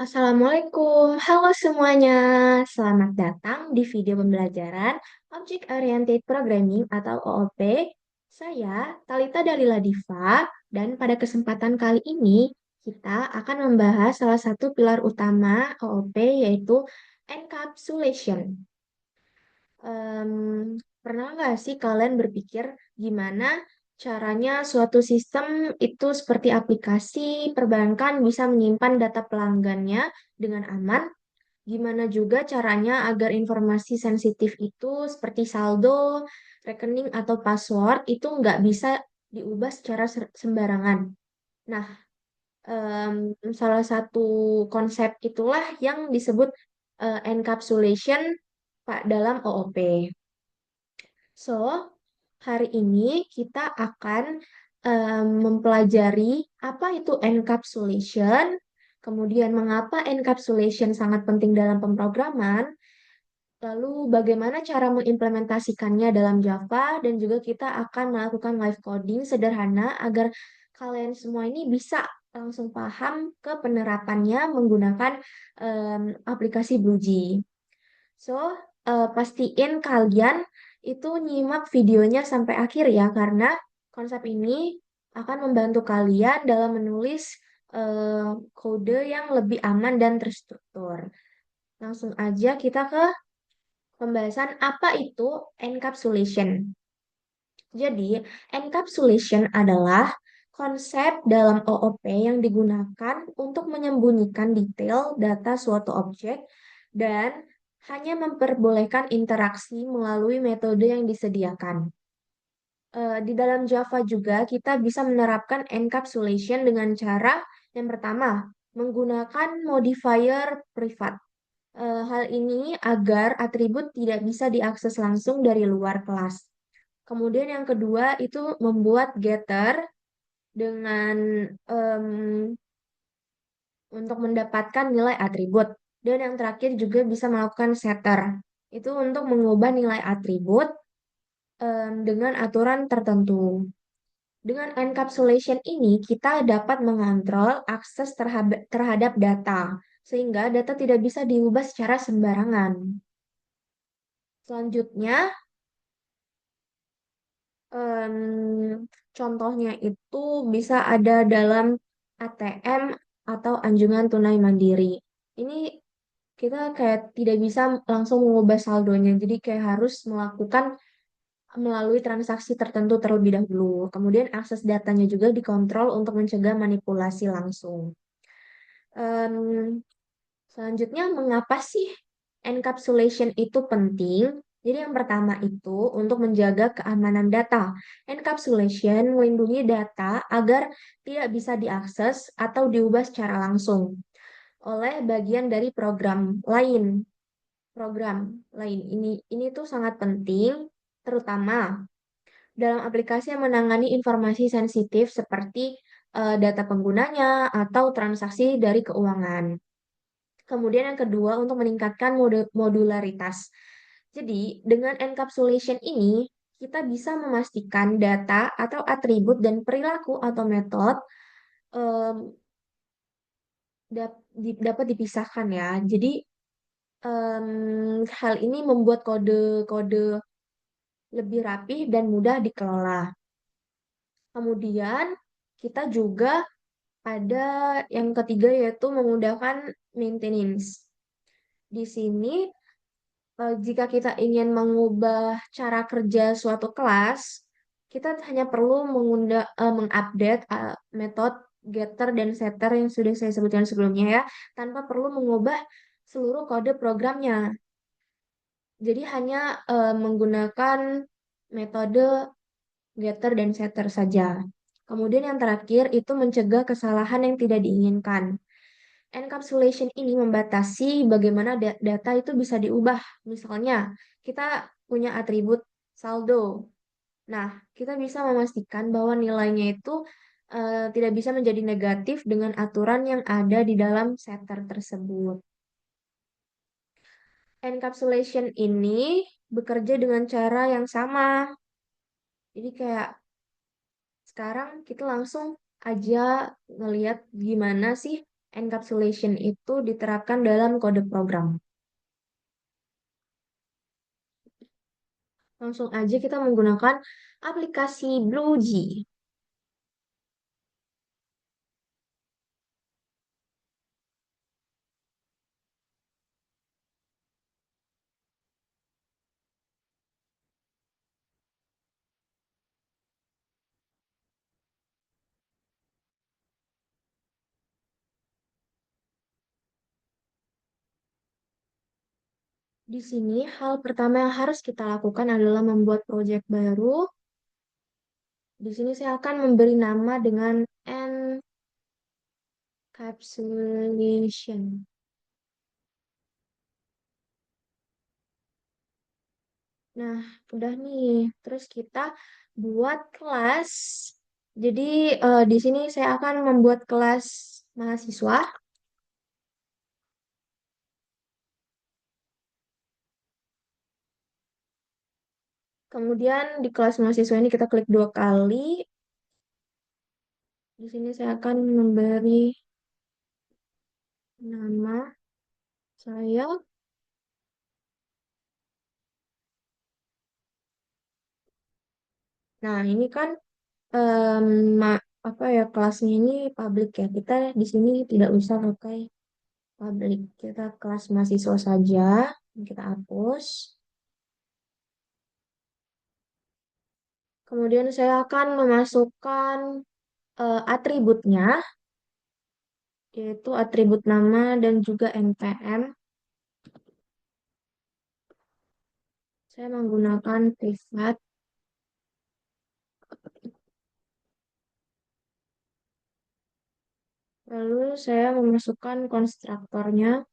Assalamualaikum, halo semuanya. Selamat datang di video pembelajaran Object Oriented Programming atau OOP. Saya Talita Dalila Diva, dan pada kesempatan kali ini kita akan membahas salah satu pilar utama OOP yaitu encapsulation. Em, Pernah nggak sih kalian berpikir gimana caranya suatu sistem itu seperti aplikasi perbankan bisa menyimpan data pelanggannya dengan aman? Gimana juga caranya agar informasi sensitif itu seperti saldo, rekening, atau password itu nggak bisa diubah secara sembarangan? Nah, salah satu konsep itulah yang disebut encapsulation dalam OOP. So, hari ini kita akan mempelajari apa itu encapsulation, kemudian mengapa encapsulation sangat penting dalam pemrograman, lalu bagaimana cara mengimplementasikannya dalam Java, dan juga kita akan melakukan live coding sederhana agar kalian semua ini bisa langsung paham ke penerapannya menggunakan aplikasi BlueJ. So, pastiin kalian itu nyimak videonya sampai akhir ya, karena konsep ini akan membantu kalian dalam menulis kode yang lebih aman dan terstruktur. Langsung aja kita ke pembahasan apa itu encapsulation. Jadi, encapsulation adalah konsep dalam OOP yang digunakan untuk menyembunyikan detail data suatu objek dan hanya memperbolehkan interaksi melalui metode yang disediakan. Di dalam Java juga kita bisa menerapkan encapsulation dengan cara yang pertama, menggunakan modifier privat. Hal ini agar atribut tidak bisa diakses langsung dari luar kelas. Kemudian yang kedua itu membuat getter dengan em, untuk mendapatkan nilai atribut. Dan yang terakhir juga bisa melakukan setter. Itu untuk mengubah nilai atribut dengan aturan tertentu. Dengan encapsulation ini, kita dapat mengontrol akses terhadap data, sehingga data tidak bisa diubah secara sembarangan. Selanjutnya, em, contohnya itu bisa ada dalam ATM atau anjungan tunai mandiri. Ini kita kayak tidak bisa langsung mengubah saldonya, jadi kayak harus melakukan melalui transaksi tertentu terlebih dahulu. Kemudian akses datanya juga dikontrol untuk mencegah manipulasi langsung. Em, Selanjutnya, mengapa sih encapsulation itu penting? Jadi yang pertama itu untuk menjaga keamanan data. Encapsulation melindungi data agar tidak bisa diakses atau diubah secara langsung oleh bagian dari program lain. Ini tuh sangat penting, terutama dalam aplikasi yang menangani informasi sensitif seperti data penggunanya atau transaksi dari keuangan. Kemudian yang kedua untuk meningkatkan modularitas. Jadi dengan encapsulation ini kita bisa memastikan data atau atribut dan perilaku atau metode em, dapat dipisahkan ya. Jadi hal ini membuat kode-kode lebih rapih dan mudah dikelola. Kemudian kita juga ada yang ketiga yaitu memudahkan maintenance. Di sini jika kita ingin mengubah cara kerja suatu kelas, kita hanya perlu mengupdate metode getter dan setter yang sudah saya sebutkan sebelumnya ya, tanpa perlu mengubah seluruh kode programnya. Jadi hanya menggunakan metode getter dan setter saja. Kemudian yang terakhir itu mencegah kesalahan yang tidak diinginkan. Encapsulation ini membatasi bagaimana data itu bisa diubah. Misalnya, kita punya atribut saldo. Nah, kita bisa memastikan bahwa nilainya itu tidak bisa menjadi negatif dengan aturan yang ada di dalam setter tersebut. Encapsulation ini bekerja dengan cara yang sama. Jadi kayak sekarang kita langsung aja ngelihat gimana sih Encapsulation itu diterapkan dalam kode program. Langsung aja kita menggunakan aplikasi BlueJ. Di sini, hal pertama yang harus kita lakukan adalah membuat proyek baru. Di sini saya akan memberi nama dengan encapsulation. Nah, udah nih. Terus kita buat kelas. Jadi, di sini saya akan membuat kelas mahasiswa. Kemudian di kelas mahasiswa ini kita klik 2 kali. Di sini saya akan memberi nama saya. Nah, ini kan em, apa ya kelasnya ini publik ya. Kita di sini tidak usah pakai publik. Kita kelas mahasiswa saja. Kita hapus. Kemudian saya akan memasukkan atributnya, yaitu atribut nama dan juga NPM. Saya menggunakan privat. Lalu saya memasukkan konstruktornya.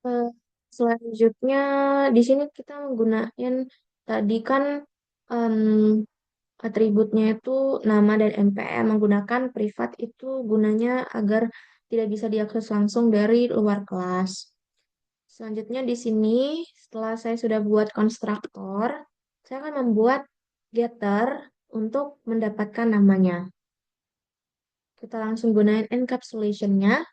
Eh, Selanjutnya di sini kita menggunakan tadi kan em, atributnya itu nama dan NPM. Menggunakan privat itu gunanya agar tidak bisa diakses langsung dari luar kelas. Selanjutnya di sini setelah saya sudah buat konstruktor, saya akan membuat getter untuk mendapatkan namanya. Kita langsung gunain encapsulation-nya.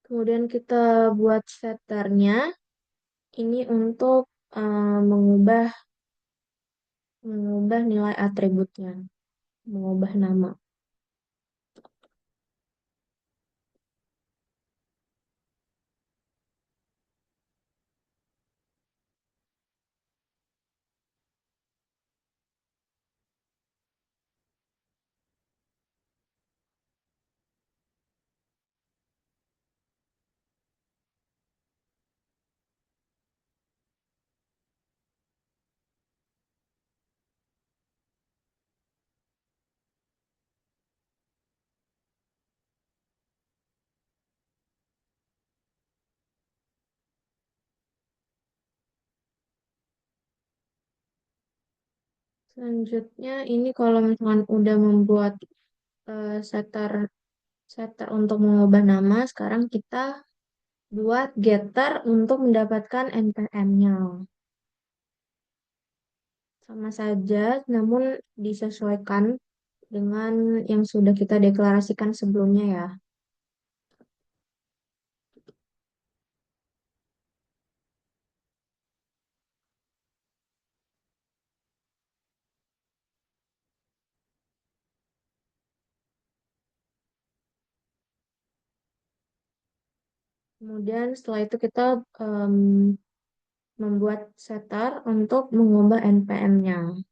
Kemudian kita buat setternya. Ini untuk mengubah nilai atributnya, mengubah nama. Selanjutnya ini kalau misalkan udah membuat setter untuk mengubah nama, sekarang kita buat getter untuk mendapatkan NPM-nya. Sama saja, namun disesuaikan dengan yang sudah kita deklarasikan sebelumnya ya. Kemudian setelah itu kita em, membuat setter untuk mengubah NPM-nya.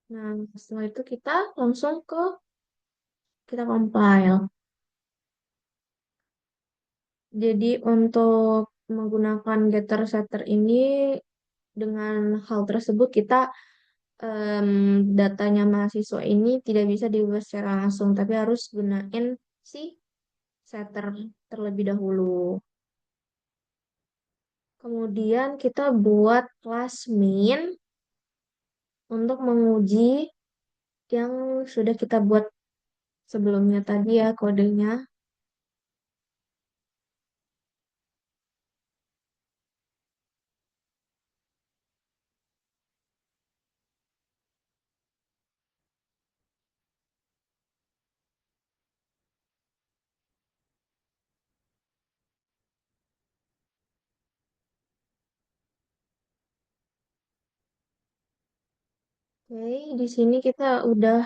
Nah, setelah itu kita langsung ke kita compile. Jadi untuk menggunakan getter setter ini dengan hal tersebut kita datanya mahasiswa ini tidak bisa diubah secara langsung, tapi harus gunain si setter terlebih dahulu. Kemudian kita buat kelas main untuk menguji yang sudah kita buat sebelumnya tadi ya kodenya. Oke, di sini kita udah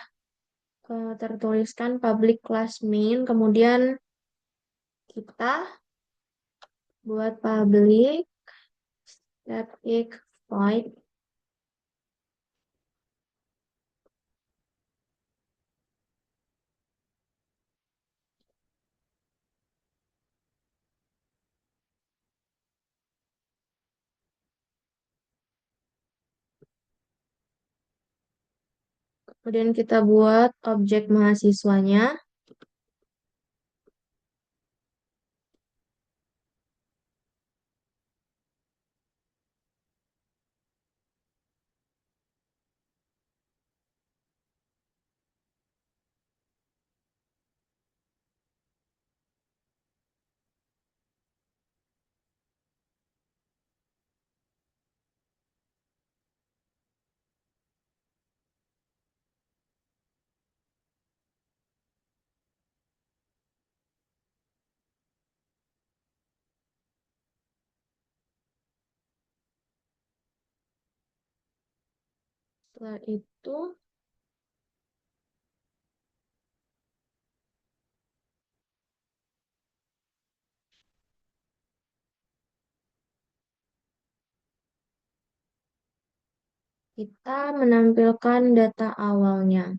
tertuliskan public class main, kemudian kita buat public static void. Kemudian kita buat objek mahasiswanya. Setelah itu kita menampilkan data awalnya.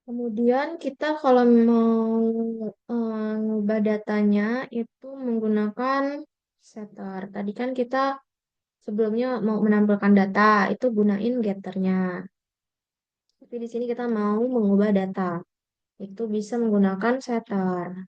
Kemudian kita kalau mau ngubah datanya itu menggunakan setter. Tadi kan kita sebelumnya mau menampilkan data, itu gunain getternya. Tapi di sini kita mau mengubah data. Itu bisa menggunakan setter.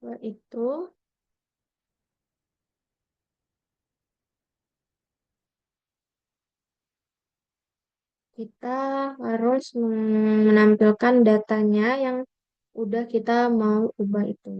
Setelah itu kita harus menampilkan datanya yang udah kita mau ubah itu.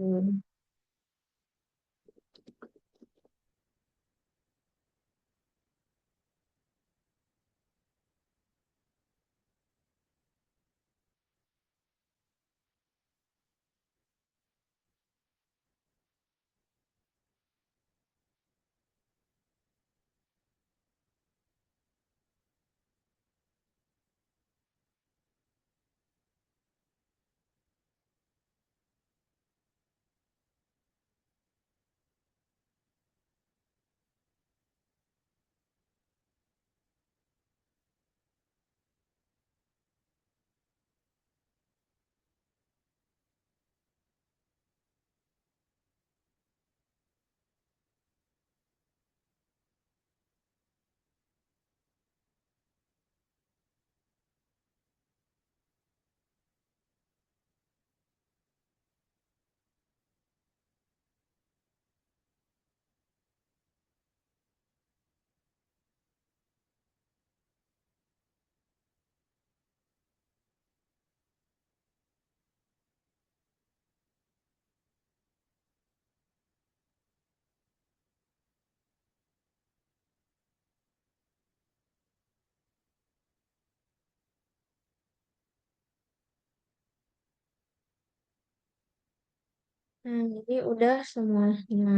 Nah, jadi udah semuanya.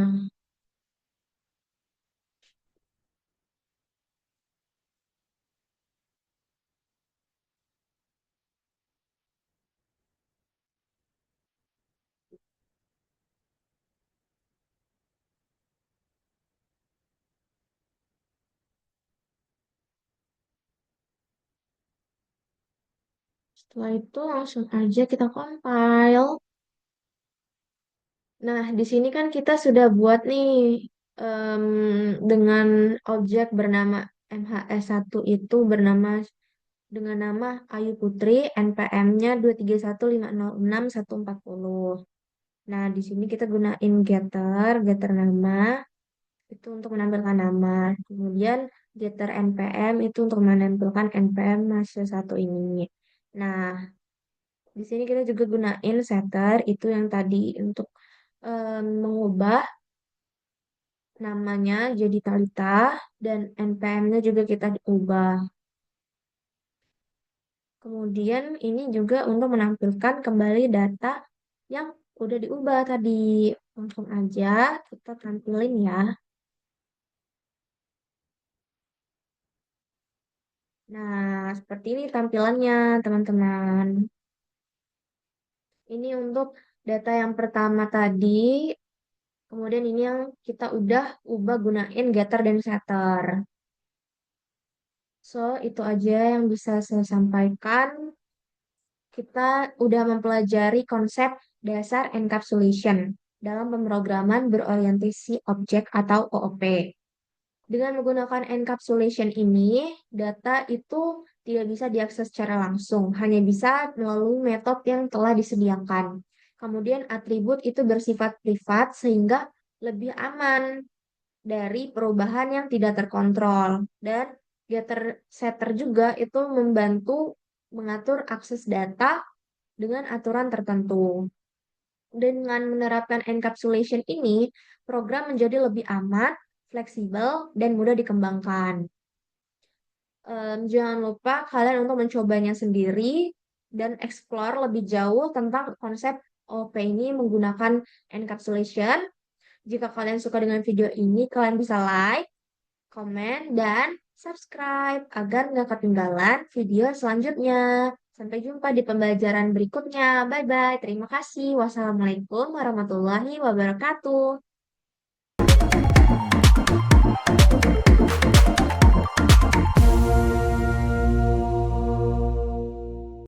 Setelah itu langsung aja kita compile. Nah, di sini kan kita sudah buat nih em, dengan objek bernama MHS1 itu bernama dengan nama Ayu Putri, NPM-nya 231506140. Nah, di sini kita gunain getter nama itu untuk menampilkan nama. Kemudian getter NPM itu untuk menampilkan NPM masih satu ini. Nah, di sini kita juga gunain setter itu yang tadi untuk mengubah namanya jadi Talita dan NPM-nya juga kita ubah. Kemudian ini juga untuk menampilkan kembali data yang udah diubah tadi. Langsung aja kita tampilin ya. Nah, seperti ini tampilannya, teman-teman. Ini untuk data yang pertama tadi. Kemudian ini yang kita udah ubah gunain getter dan setter. So, itu aja yang bisa saya sampaikan. Kita udah mempelajari konsep dasar encapsulation dalam pemrograman berorientasi objek atau OOP. Dengan menggunakan encapsulation ini, data itu tidak bisa diakses secara langsung, hanya bisa melalui metode yang telah disediakan. Kemudian atribut itu bersifat privat sehingga lebih aman dari perubahan yang tidak terkontrol. Dan getter setter juga itu membantu mengatur akses data dengan aturan tertentu. Dengan menerapkan encapsulation ini, program menjadi lebih aman, fleksibel, dan mudah dikembangkan. Jangan lupa kalian untuk mencobanya sendiri dan explore lebih jauh tentang konsep OP ini menggunakan encapsulation Jika kalian suka dengan video ini, kalian bisa like, komen, dan subscribe agar nggak ketinggalan video selanjutnya. Sampai jumpa di pembelajaran berikutnya. Bye-bye. Terima kasih. Wassalamualaikum warahmatullahi wabarakatuh.